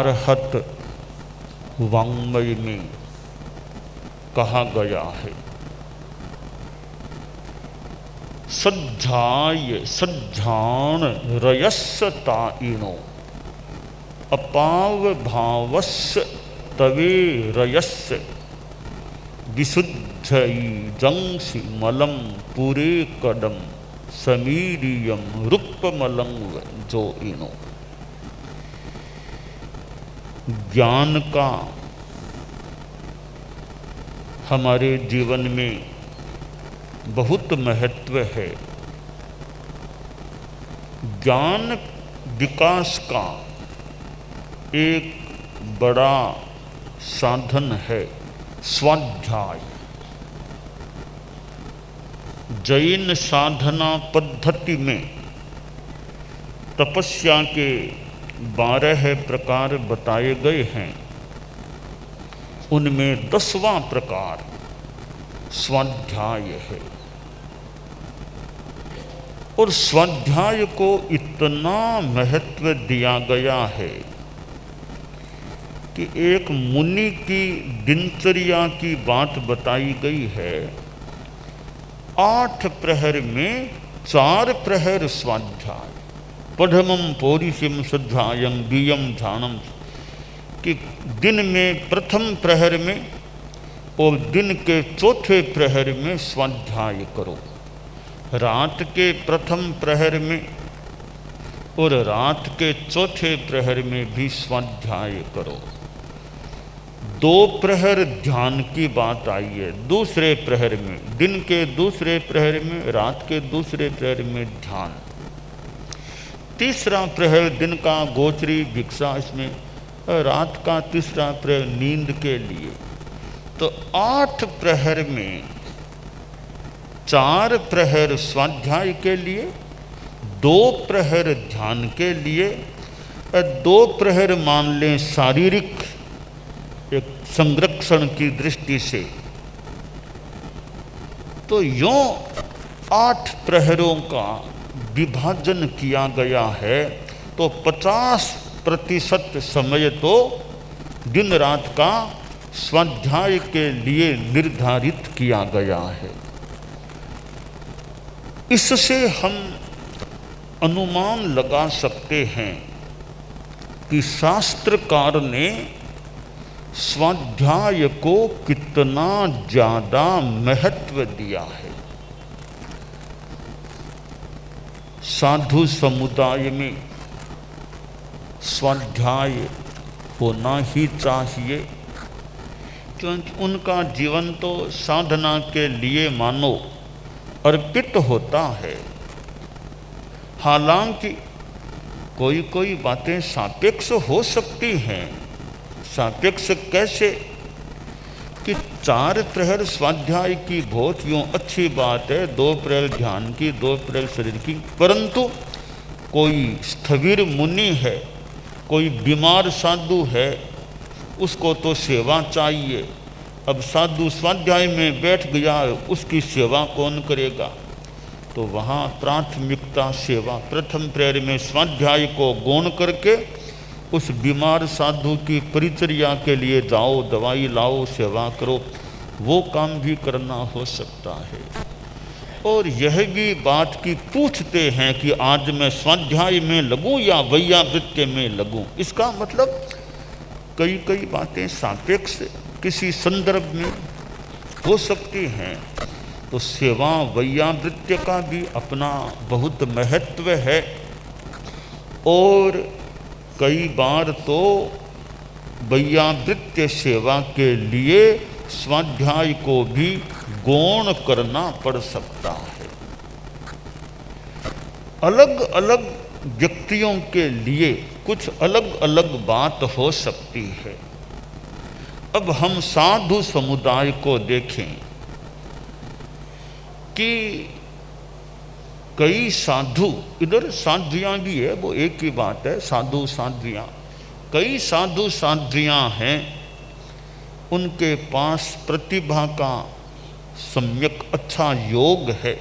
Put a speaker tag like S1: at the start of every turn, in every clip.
S1: आर्हत वाङ्मय में कहा गया है। सज्जाय सज्जान रयस्स ताइनो अपाव भावस्य तवे रयस्य विशुद्धई जंसी मलम पुरे कदम समीरियम रूपमलंग जो इनो। ज्ञान का हमारे जीवन में बहुत महत्व है। ज्ञान विकास का एक बड़ा साधन है स्वाध्याय। जैन साधना पद्धति में तपस्या के 12 प्रकार बताए गए हैं। उनमें 10वां प्रकार स्वाध्याय है। और स्वाध्याय को इतना महत्व दिया गया है कि एक मुनि की दिनचर्या की बात बताई गई है। 8 प्रहर में 4 प्रहर स्वाध्याय। पढ़मम पौरिषम सध्यायम बीयम ध्यानम, कि दिन में प्रथम प्रहर में और दिन के चौथे प्रहर में स्वाध्याय करो। रात के प्रथम प्रहर में और रात के चौथे प्रहर में भी स्वाध्याय करो। 2 प्रहर ध्यान की बात आई है। दूसरे प्रहर में, दिन के दूसरे प्रहर में, रात के दूसरे प्रहर में ध्यान। तीसरा प्रहर दिन का गोचरी भिक्षा, इसमें रात का तीसरा प्रहर नींद के लिए। तो 8 प्रहर में 4 प्रहर स्वाध्याय के लिए, 2 प्रहर ध्यान के लिए, 2 प्रहर मान लें शारीरिक एक संरक्षण की दृष्टि से। तो यूं 8 प्रहरों का विभाजन किया गया है। तो 50% समय तो दिन रात का स्वाध्याय के लिए निर्धारित किया गया है। इससे हम अनुमान लगा सकते हैं कि शास्त्रकार ने स्वाध्याय को कितना ज़्यादा महत्व दिया है। साधु समुदाय में स्वाध्याय होना ही चाहिए, क्योंकि उनका जीवन तो साधना के लिए मानो अर्पित होता है। हालांकि कोई कोई बातें सापेक्ष हो सकती हैं। सापेक्ष कैसे? कि 4 प्रहर स्वाध्याय की बहुत यूँ अच्छी बात है, 2 प्रहर ध्यान की, 2 प्रहर शरीर की, परंतु कोई स्थविर मुनि है, कोई बीमार साधु है, उसको तो सेवा चाहिए। अब साधु स्वाध्याय में बैठ गया, उसकी सेवा कौन करेगा? तो वहाँ प्राथमिकता सेवा। प्रथम प्रहर में स्वाध्याय को गौण करके उस बीमार साधु की परिचर्या के लिए जाओ, दवाई लाओ, सेवा करो, वो काम भी करना हो सकता है। और यह भी बात की पूछते हैं कि आज मैं स्वाध्याय में लगूं या वैयावृत्य में लगूं। इसका मतलब कई कई बातें सापेक्ष किसी संदर्भ में हो सकती हैं। तो सेवा वैयावृत्य का भी अपना बहुत महत्व है। और कई बार तो वैयावृत्य सेवा के लिए स्वाध्याय को भी गौण करना पड़ सकता है। अलग अलग व्यक्तियों के लिए कुछ अलग अलग बात हो सकती है। अब हम साधु समुदाय को देखें कि कई साधु, इधर साध्वियाँ भी है, वो एक ही बात है, साधु साध्वियाँ। कई साधु साध्वियाँ हैं, उनके पास प्रतिभा का सम्यक अच्छा योग है,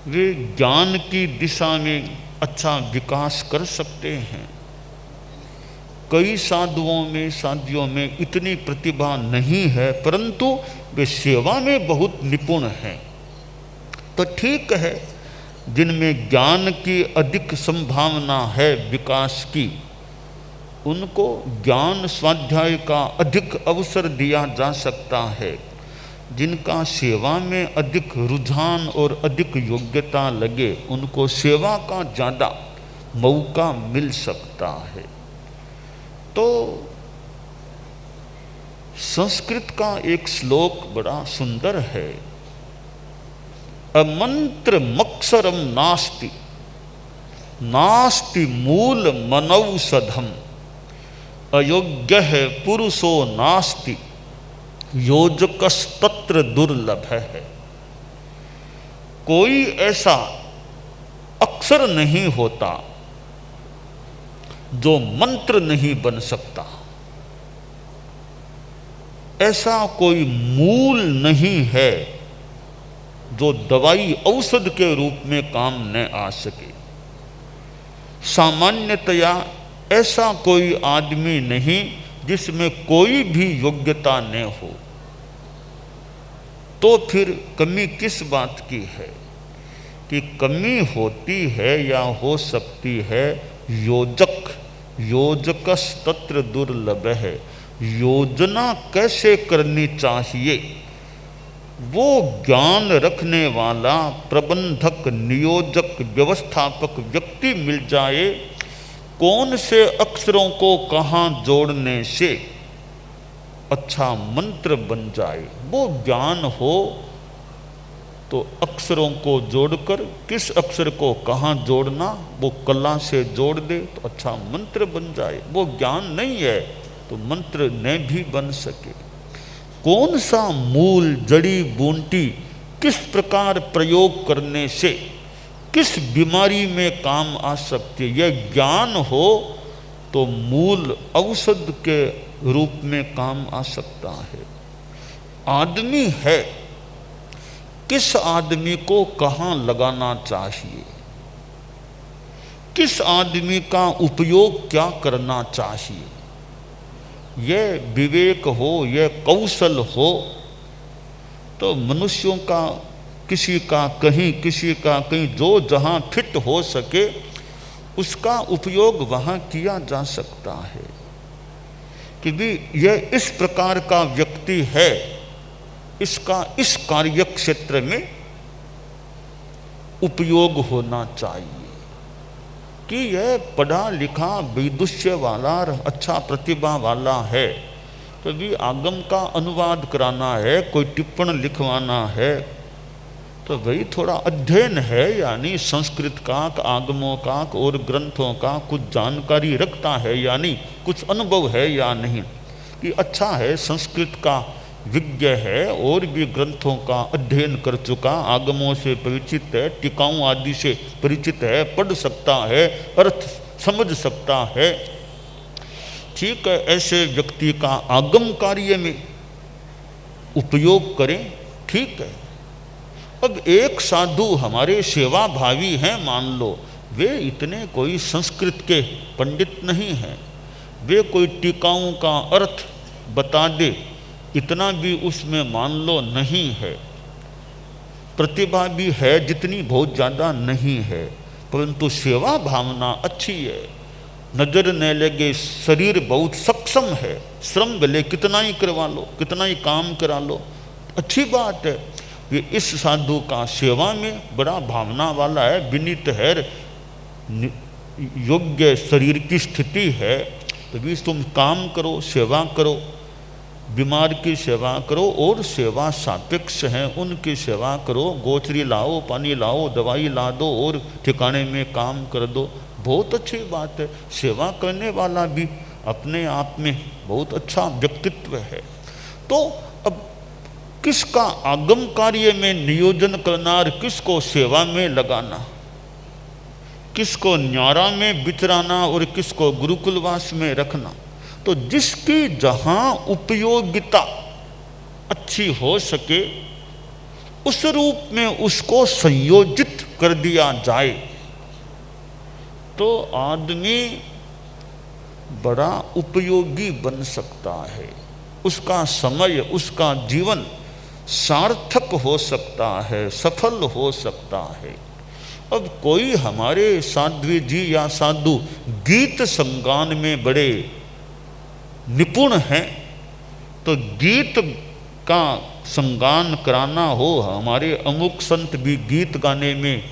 S1: वे ज्ञान की दिशा में अच्छा विकास कर सकते हैं। कई साधुओं में साधियों में इतनी प्रतिभा नहीं है, परंतु वे सेवा में बहुत निपुण हैं। तो ठीक है, जिनमें ज्ञान की अधिक संभावना है विकास की, उनको ज्ञान स्वाध्याय का अधिक अवसर दिया जा सकता है। जिनका सेवा में अधिक रुझान और अधिक योग्यता लगे, उनको सेवा का ज़्यादा मौका मिल सकता है। तो संस्कृत का एक श्लोक बड़ा सुंदर है, अमंत्र मक्षरम नास्ति नास्ति मूल मनौषधम अयोग्य है पुरुषो नास्ति योजकस्तत्र दुर्लभ है। कोई ऐसा अक्षर नहीं होता जो मंत्र नहीं बन सकता, ऐसा कोई मूल नहीं है जो दवाई औषध के रूप में काम न आ सके। सामान्यतया ऐसा कोई आदमी नहीं जिसमें कोई भी योग्यता न हो। तो फिर कमी किस बात की है? कि कमी होती है या हो सकती है योजक, योजकस्तत्र दुर्लभ है। योजना कैसे करनी चाहिए वो ज्ञान रखने वाला प्रबंधक, नियोजक, व्यवस्थापक व्यक्ति मिल जाए, कौन से अक्षरों को कहाँ जोड़ने से अच्छा मंत्र बन जाए, वो ज्ञान हो तो अक्षरों को जोड़कर किस अक्षर को कहाँ जोड़ना वो कला से जोड़ दे तो अच्छा मंत्र बन जाए। वो ज्ञान नहीं है तो मंत्र न भी बन सके। कौन सा मूल, जड़ी बूटी किस प्रकार प्रयोग करने से किस बीमारी में काम आ सकती है, यह ज्ञान हो तो मूल औषध के रूप में काम आ सकता है। आदमी है, किस आदमी को कहाँ लगाना चाहिए, किस आदमी का उपयोग क्या करना चाहिए, यह विवेक हो, यह कौशल हो तो मनुष्यों का किसी का कहीं, किसी का कहीं, जो जहाँ फिट हो सके उसका उपयोग वहाँ किया जा सकता है। कि भी यह इस प्रकार का व्यक्ति है, इसका इस कार्य क्षेत्र में उपयोग होना चाहिए। कि यह पढ़ा लिखा, विदुष्य वाला, अच्छा प्रतिभा वाला है, तो भी आगम का अनुवाद कराना है, कोई टिप्पण लिखवाना है, तो भाई थोड़ा अध्ययन है, यानी संस्कृत का, आगमों का और ग्रंथों का कुछ जानकारी रखता है, यानी कुछ अनुभव है या नहीं। कि अच्छा है, संस्कृत का विज्ञ है और भी ग्रंथों का अध्ययन कर चुका, आगमों से परिचित है, टीकाओं आदि से परिचित है, पढ़ सकता है, अर्थ समझ सकता है। ठीक है, ऐसे व्यक्ति का आगम कार्य में उपयोग करें, ठीक है। अब एक साधु हमारे सेवा भावी हैं, मान लो, वे इतने कोई संस्कृत के पंडित नहीं हैं, वे कोई टीकाओं का अर्थ बता दे, इतना भी उसमें मान लो नहीं है। प्रतिभा भी है जितनी, बहुत ज़्यादा नहीं है, परंतु सेवा भावना अच्छी है। नज़र न लगे, शरीर बहुत सक्षम है, श्रम भले कितना ही करवा लो, कितना ही काम करा लो, अच्छी बात है। ये इस साधु का सेवा में बड़ा भावना वाला है, विनीत है, योग्य शरीर की स्थिति है, तो भी तुम काम करो, सेवा करो, बीमार की सेवा करो और सेवा सापेक्ष हैं उनकी सेवा करो। गोचरी लाओ, पानी लाओ, दवाई ला दो और ठिकाने में काम कर दो, बहुत अच्छी बात है। सेवा करने वाला भी अपने आप में बहुत अच्छा व्यक्तित्व है। तो अब किसका आगम कार्य में नियोजन करना और किसको सेवा में लगाना, किसको न्यारा में बिचराना और किसको गुरुकुलवास में रखना, तो जिसकी जहाँ उपयोगिता अच्छी हो सके उस रूप में उसको संयोजित कर दिया जाए तो आदमी बड़ा उपयोगी बन सकता है, उसका समय, उसका जीवन सार्थक हो सकता है, सफल हो सकता है। अब कोई हमारे साध्वी जी या साधु गीत संगान में बड़े निपुण हैं, तो गीत का संगान कराना हो, हमारे अमुक संत भी गीत गाने में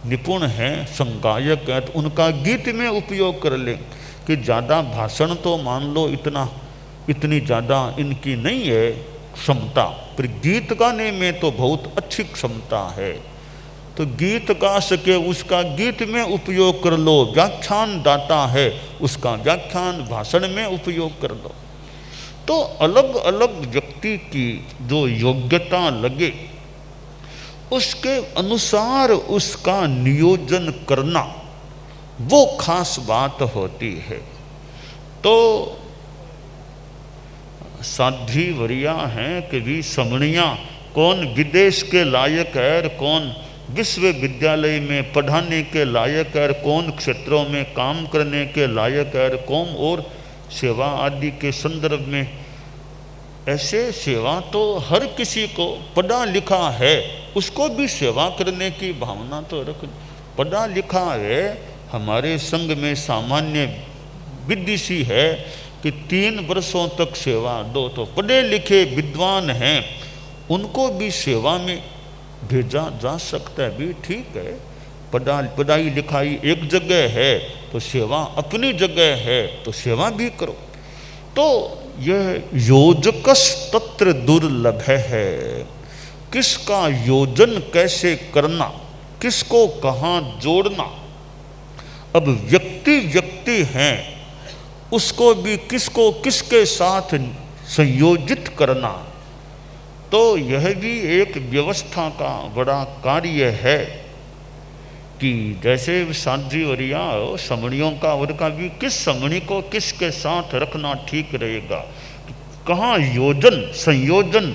S1: निपुण हैं, संगायक हैं, तो उनका गीत में उपयोग कर लें। कि ज़्यादा भाषण तो मान लो इतनी ज़्यादा इनकी नहीं है क्षमता, पर गीत गाने में तो बहुत अच्छी क्षमता है, तो गीत गा सके उसका गीत में उपयोग कर लो। व्याख्यान दाता है, उसका व्याख्यान भाषण में उपयोग कर लो। तो अलग अलग व्यक्ति की जो योग्यता लगे उसके अनुसार उसका नियोजन करना, वो खास बात होती है। तो साध्वी वरिया हैं कि भी समणियाँ, कौन विदेश के लायक है और कौन विश्वविद्यालय में पढ़ाने के लायक है और कौन क्षेत्रों में काम करने के लायक है और कौन और सेवा आदि के संदर्भ में। ऐसे सेवा तो हर किसी को, पढ़ा लिखा है उसको भी सेवा करने की भावना तो रख। पढ़ा लिखा है, हमारे संघ में सामान्य विधि सी है कि 3 वर्षों तक सेवा दो, तो पढ़े लिखे विद्वान हैं उनको भी सेवा में भेजा जा सकता है, भी ठीक है। पढ़ाई लिखाई एक जगह है तो सेवा अपनी जगह है, तो सेवा भी करो। तो यह योजकस तत्र दुर्लभ है, किसका योजन कैसे करना, किसको कहाँ जोड़ना। अब व्यक्ति व्यक्ति हैं, उसको भी किसको किसके साथ संयोजित करना, तो यह भी एक व्यवस्था का बड़ा कार्य है। कि जैसे साध्वी वरिया समणियों का, उनका भी किस समणी को किसके साथ रखना ठीक रहेगा, कहाँ योजन संयोजन,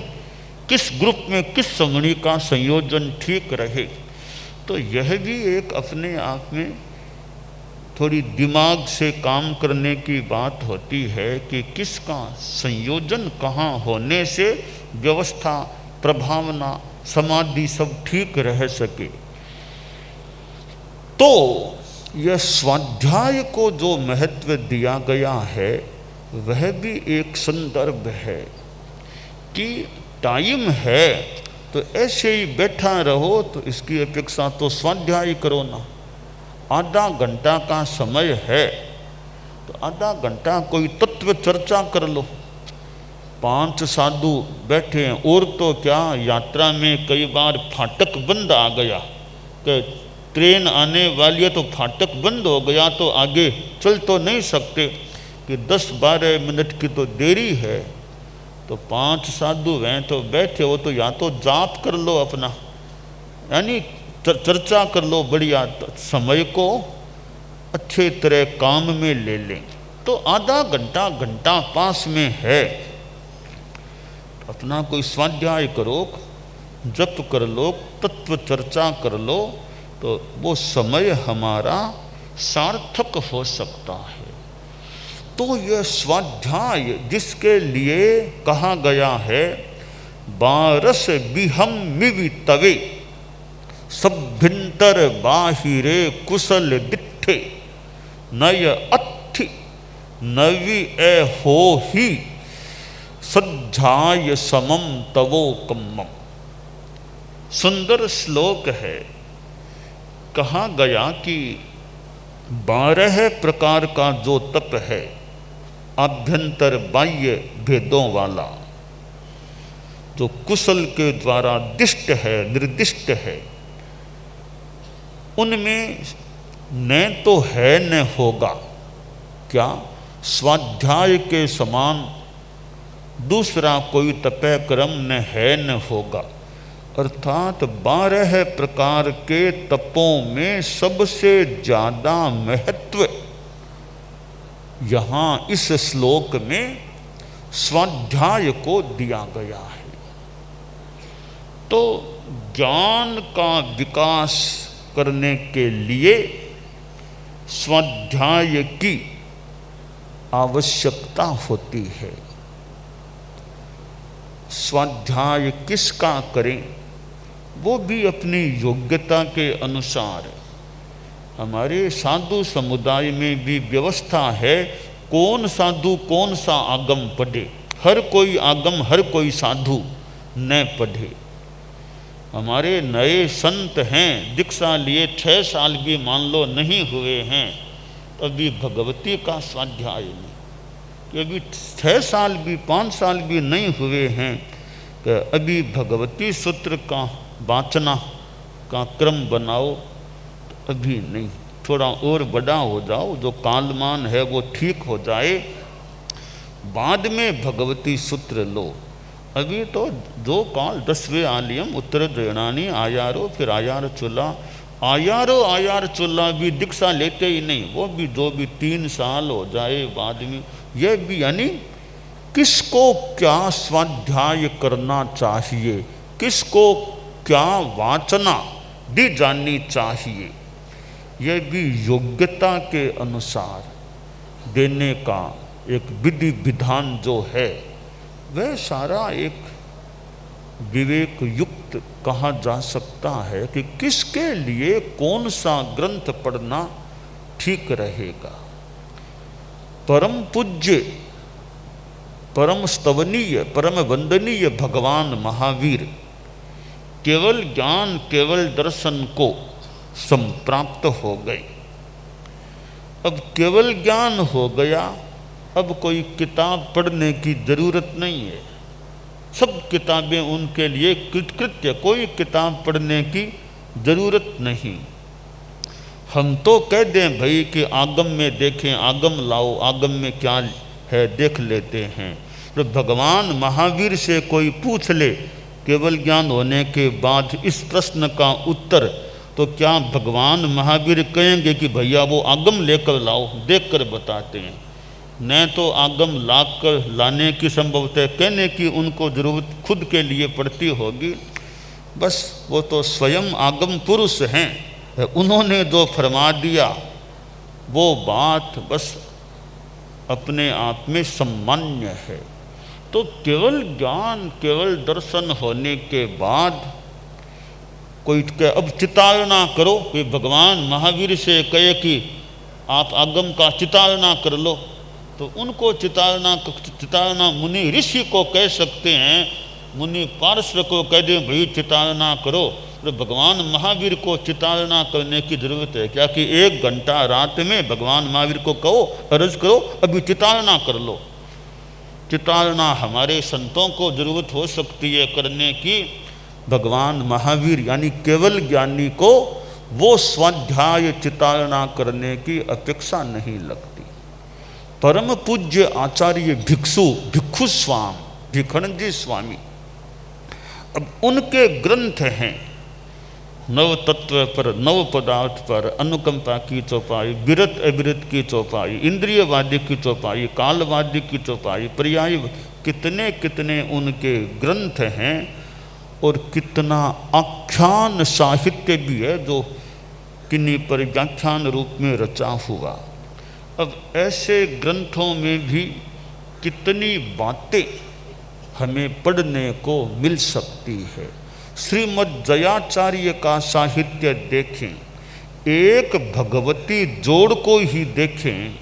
S1: किस ग्रुप में किस समणी का संयोजन ठीक रहे। तो यह भी एक अपने आप में थोड़ी दिमाग से काम करने की बात होती है कि किसका संयोजन कहाँ होने से व्यवस्था, प्रभावना, समाधि सब ठीक रह सके। तो यह स्वाध्याय को जो महत्व दिया गया है वह भी एक संदर्भ है कि टाइम है तो ऐसे ही बैठा रहो, तो इसकी अपेक्षा तो स्वाध्याय करो ना। आधा घंटा का समय है तो आधा घंटा कोई तत्व चर्चा कर लो। 5 साधु बैठे हैं, और तो क्या यात्रा में कई बार फाटक बंद आ गया कि ट्रेन आने वाली है तो फाटक बंद हो गया तो आगे चल तो नहीं सकते, कि 10-12 मिनट की तो देरी है, तो 5 साधु हैं तो बैठे हो, तो या तो जाप कर लो अपना, यानी चर्चा कर लो बढ़िया, समय को अच्छे तरह काम में ले लें। तो आधा घंटा घंटा पास में है, तो अपना कोई स्वाध्याय करो, जप कर लो, तत्व चर्चा कर लो, तो वो समय हमारा सार्थक हो सकता है। तो यह स्वाध्याय जिसके लिए कहा गया है, 12 बिहम मिवि तवे सभ्यंतर बाहिरे कुशल दिट्ठे नय अत्थि नवि ए हो ही सज्जाय समम तवो कम्मम। सुंदर श्लोक है। कहा गया कि 12 प्रकार का जो तप है, आभ्यंतर बाह्य भेदों वाला, जो कुशल के द्वारा दिष्ट है, निर्दिष्ट है, उनमें न तो है न होगा। क्या स्वाध्याय के समान दूसरा कोई तपय क्रम न है न होगा। अर्थात 12 प्रकार के तपों में सबसे ज़्यादा महत्व यहाँ इस श्लोक में स्वाध्याय को दिया गया है। तो ज्ञान का विकास करने के लिए स्वाध्याय की आवश्यकता होती है। स्वाध्याय किसका करें, वो भी अपनी योग्यता के अनुसार। हमारे साधु समुदाय में भी व्यवस्था है, कौन साधु कौन सा आगम पढ़े। हर कोई आगम हर कोई साधु न पढ़े। हमारे नए संत हैं, दीक्षा लिए 6 साल भी मान लो नहीं हुए हैं, तो अभी भगवती का स्वाध्याय नहीं। कि अभी 6 साल भी 5 साल भी नहीं हुए हैं, कि अभी भगवती सूत्र का वाचना का क्रम बनाओ, तो अभी नहीं। थोड़ा और बड़ा हो जाओ, जो कालमान है वो ठीक हो जाए, बाद में भगवती सूत्र लो। अभी तो जो काल 10वें आलियम उत्तर दैणानी आयारो, फिर आयार चुल्ला, आयार चुल्ला भी दीक्षा लेते ही नहीं, वो भी जो भी 3 साल हो जाए बाद में। ये भी यानी किसको क्या स्वाध्याय करना चाहिए, किसको क्या वाचना दी जानी चाहिए, यह भी योग्यता के अनुसार देने का एक विधि विधान जो है, वह सारा एक विवेक युक्त कहा जा सकता है कि किसके लिए कौन सा ग्रंथ पढ़ना ठीक रहेगा। परम पूज्य, परम स्तवनीय, परम वंदनीय भगवान महावीर केवल ज्ञान केवल दर्शन को संप्राप्त हो गए। अब केवल ज्ञान हो गया, अब कोई किताब पढ़ने की जरूरत नहीं है। सब किताबें उनके लिए कृतकृत्य, कोई किताब पढ़ने की जरूरत नहीं। हम तो कह दें भाई कि आगम में देखें, आगम लाओ, आगम में क्या है देख लेते हैं। तो भगवान महावीर से कोई पूछ ले केवल ज्ञान होने के बाद इस प्रश्न का उत्तर, तो क्या भगवान महावीर कहेंगे कि भैया वो आगम लेकर लाओ, देख कर बताते हैं। न तो आगम लाकर लाने की संभवतः कहने की उनको जरूरत खुद के लिए पड़ती होगी। बस वो तो स्वयं आगम पुरुष हैं, उन्होंने जो फरमा दिया वो बात बस अपने आप में सम्मान्य है। तो केवल ज्ञान केवल दर्शन होने के बाद कोई के अब चितालना करो, कि भगवान महावीर से कहे कि आप आगम का चितालना कर लो, तो उनको चितालना मुनि ऋषि को कह सकते हैं, मुनि पार्श्व को कह दें भाई चितालना करो। तो भगवान महावीर को चितालना करने की जरूरत है क्या कि 1 घंटा रात में भगवान महावीर को कहो, अर्ज करो अभी चितालना कर लो। चितालना हमारे संतों को जरूरत हो सकती है करने की, भगवान महावीर यानी केवल ज्ञानी को वो स्वाध्याय चितालना करने की अपेक्षा नहीं लगती। परम पूज्य आचार्य भिक्षु स्वामी भिखणजी स्वामी, अब उनके ग्रंथ हैं नव तत्व पर, नव पदार्थ पर, अनुकंपा की चौपाई, विरत अविरत की चौपाई, इंद्रियवादी की चौपाई, कालवादी की चौपाई, पर्याय, कितने कितने उनके ग्रंथ हैं। और कितना आख्यान साहित्य भी है जो किन्हीं पर व्याख्यान रूप में रचा हुआ। अब ऐसे ग्रंथों में भी कितनी बातें हमें पढ़ने को मिल सकती है। श्रीमद् जयाचार्य का साहित्य देखें, एक भगवती जोड़ को ही देखें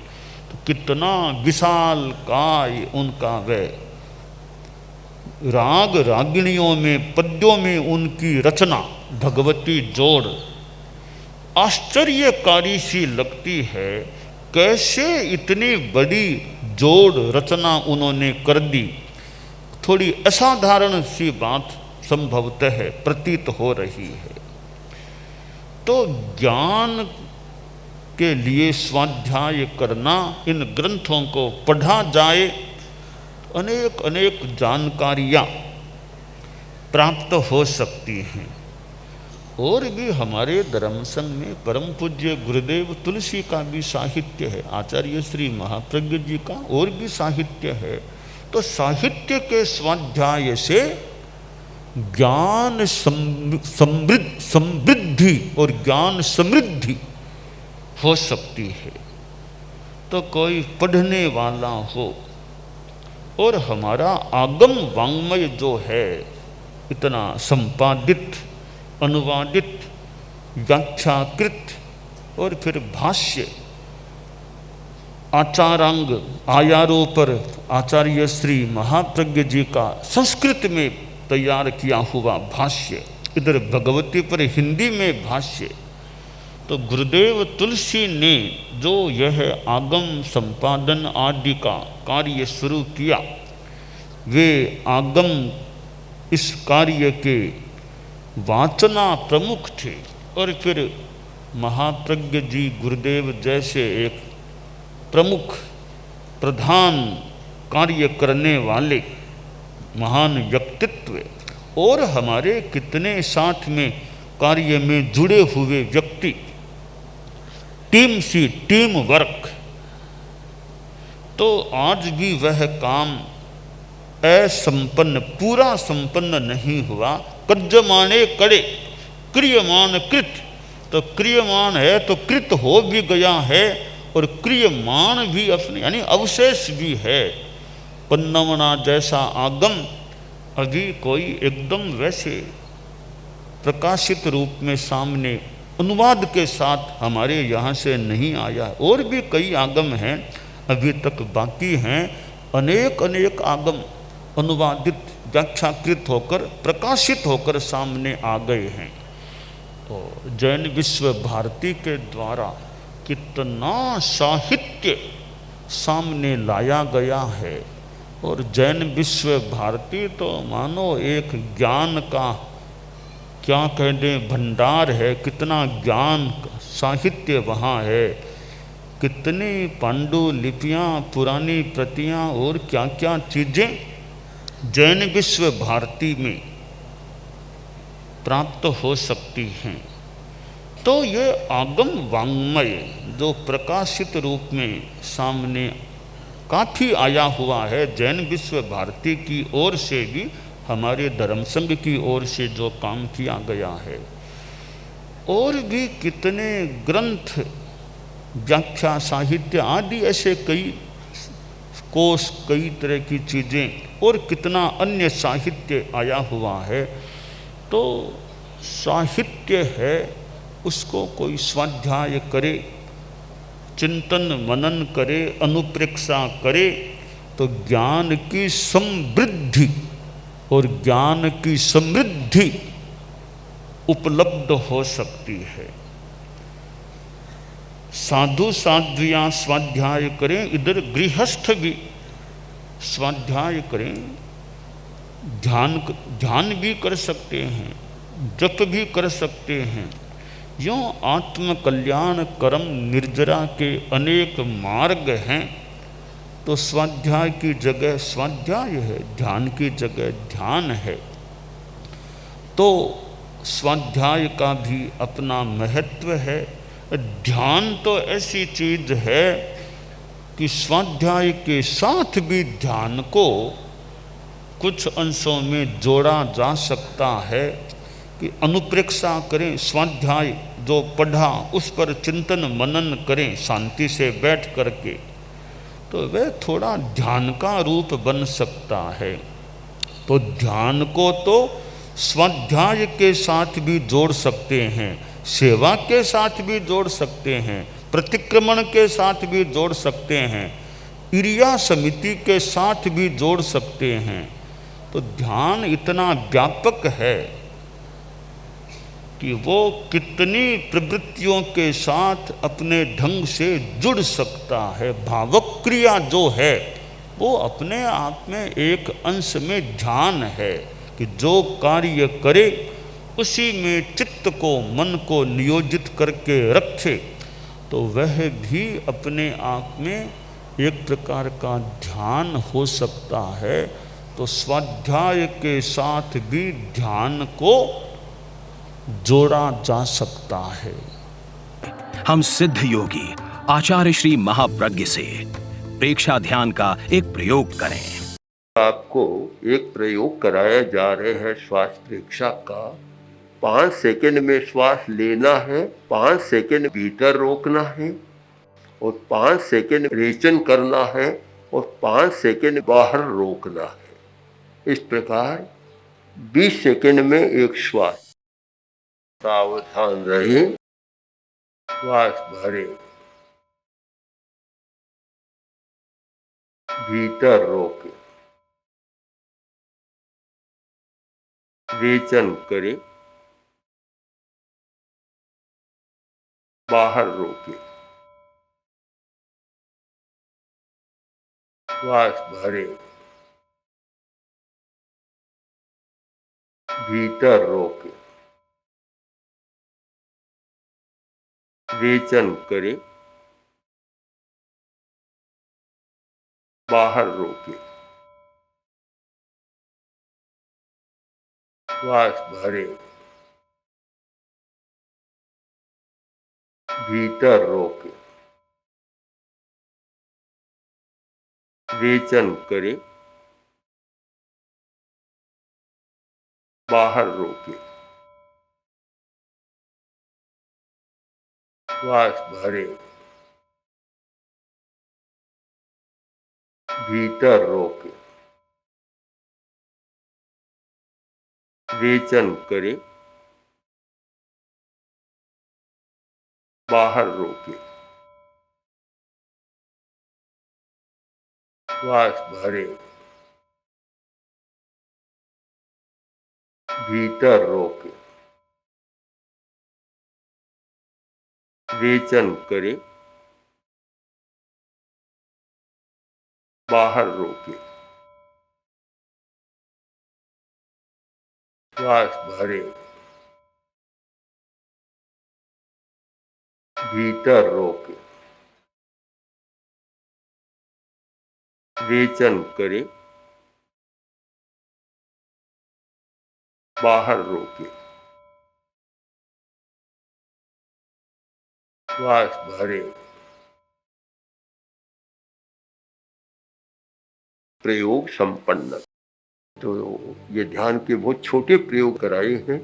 S1: तो कितना विशाल काय उनका वह, राग रागिणियों में पद्यों में उनकी रचना भगवती जोड़ आश्चर्यकारी सी लगती है। कैसे इतनी बड़ी जोड़ रचना उन्होंने कर दी, थोड़ी असाधारण सी बात संभवतः है प्रतीत हो रही है। तो ज्ञान के लिए स्वाध्याय करना, इन ग्रंथों को पढ़ा जाए, अनेक अनेक जानकारियाँ प्राप्त हो सकती हैं। और भी हमारे धर्म संघ में परम पूज्य गुरुदेव तुलसी का भी साहित्य है, आचार्य श्री महाप्रज्ञ जी का और भी साहित्य है। तो साहित्य के स्वाध्याय से ज्ञान समृद्धि और ज्ञान समृद्धि हो सकती है। तो कोई पढ़ने वाला हो, और हमारा आगम वाङ्मय जो है इतना संपादित, अनुवादित, व्याख्याकृत और फिर भाष्य आचारांग आयारों पर आचार्य श्री महाप्रज्ञ जी का संस्कृत में तैयार किया हुआ भाष्य, इधर भगवती पर हिंदी में भाष्य। तो गुरुदेव तुलसी ने जो यह आगम संपादन आदि का कार्य शुरू किया, वे आगम इस कार्य के वाचना प्रमुख थे। और फिर महाप्रज्ञ जी गुरुदेव जैसे एक प्रमुख प्रधान कार्य करने वाले महान व्यक्तित्व, और हमारे कितने साथ में कार्य में जुड़े हुए व्यक्ति, टीम वर्क। तो आज भी वह काम असंपन्न, पूरा संपन्न नहीं हुआ। कज्जमाने कड़े क्रियमान कृत, तो क्रियमान है तो कृत हो भी गया है, और क्रियमान भी अपने यानी अवशेष भी है। पन्नवना जैसा आगम अभी कोई एकदम वैसे प्रकाशित रूप में सामने अनुवाद के साथ हमारे यहाँ से नहीं आया। और भी कई आगम हैं अभी तक बाकी हैं, अनेक अनेक आगम अनुवादित, व्याख्याकृत होकर, प्रकाशित होकर सामने आ गए हैं। तो जैन विश्व भारती के द्वारा कितना साहित्य सामने लाया गया है। और जैन विश्व भारती तो मानो एक ज्ञान का क्या कह दें भंडार है, कितना ज्ञान साहित्य वहाँ है, कितनी पांडुलिपियाँ, पुरानी प्रतियाँ और क्या क्या चीज़ें जैन विश्व भारती में प्राप्त हो सकती हैं। तो ये आगम वाङ्मय जो प्रकाशित रूप में सामने काफ़ी आया हुआ है, जैन विश्व भारती की ओर से भी, हमारे धर्म संघ की ओर से जो काम किया गया है। और भी कितने ग्रंथ, व्याख्या, साहित्य आदि ऐसे कई कोश, कई तरह की चीज़ें और कितना अन्य साहित्य आया हुआ है। तो साहित्य है, उसको कोई स्वाध्याय करे, चिंतन मनन करे, अनुप्रेक्षा करे, तो ज्ञान की समृद्धि और ज्ञान की समृद्धि उपलब्ध हो सकती है। साधु साध्वियाँ स्वाध्याय करें, इधर गृहस्थ भी स्वाध्याय करें, ध्यान भी कर सकते हैं, जप भी कर सकते हैं। यूँ आत्म कल्याण कर्म निर्जरा के अनेक मार्ग हैं। तो स्वाध्याय की जगह स्वाध्याय है, ध्यान की जगह ध्यान है। तो स्वाध्याय का भी अपना महत्व है। ध्यान तो ऐसी चीज़ है कि स्वाध्याय के साथ भी ध्यान को कुछ अंशों में जोड़ा जा सकता है कि अनुप्रेक्षा करें, स्वाध्याय जो पढ़ा उस पर चिंतन मनन करें शांति से बैठ करके, तो वह थोड़ा ध्यान का रूप बन सकता है। तो ध्यान को तो स्वाध्याय के साथ भी जोड़ सकते हैं, सेवा के साथ भी जोड़ सकते हैं, प्रतिक्रमण के साथ भी जोड़ सकते हैं, इरिया समिति के साथ भी जोड़ सकते हैं। तो ध्यान इतना व्यापक है कि वो कितनी प्रवृत्तियों के साथ अपने ढंग से जुड़ सकता है। भावक क्रिया जो है वो अपने आप में एक अंश में ध्यान है कि जो कार्य करे उसी में चित्त को, मन को नियोजित करके रखे, तो वह भी अपने आप में एक प्रकार का ध्यान हो सकता है। तो स्वाध्याय के साथ भी ध्यान को जोड़ा जा सकता है।
S2: हम सिद्ध योगी आचार्य श्री महाप्रज्ञ से प्रेक्षा ध्यान का एक प्रयोग करें।
S3: आपको एक प्रयोग कराया जा रहे हैं श्वास प्रेक्षा का। 5 सेकंड में श्वास लेना है, 5 सेकंड भीतर रोकना है और 5 सेकंड रेचन करना है और 5 सेकंड बाहर रोकना है। इस प्रकार 20 सेकंड में एक श्वास। सावधान रहे, श्वास भरे, भीतर रोके, रेचन करे, बाहर रोके, श्वास भरे, भीतर रोके, रेचन करे, बाहर रोके, श्वास भरे, भीतर रोके, रेचन करे, बाहर रोके, श्वास भरे, भीतर रोके, रेचन करे, बाहर रोके, श्वास भरे, भीतर रोके, रेचन करे, बाहर रोके, श्वास भरे, भीतर रोके, रेचन करे, बाहर रोके, श्वास भरे। प्रयोग संपन्न। तो ये ध्यान के बहुत छोटे प्रयोग कराए हैं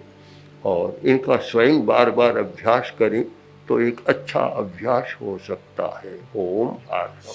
S3: और इनका स्वयं बार बार अभ्यास करें तो एक अच्छा अभ्यास हो सकता है। ओम आत्मा।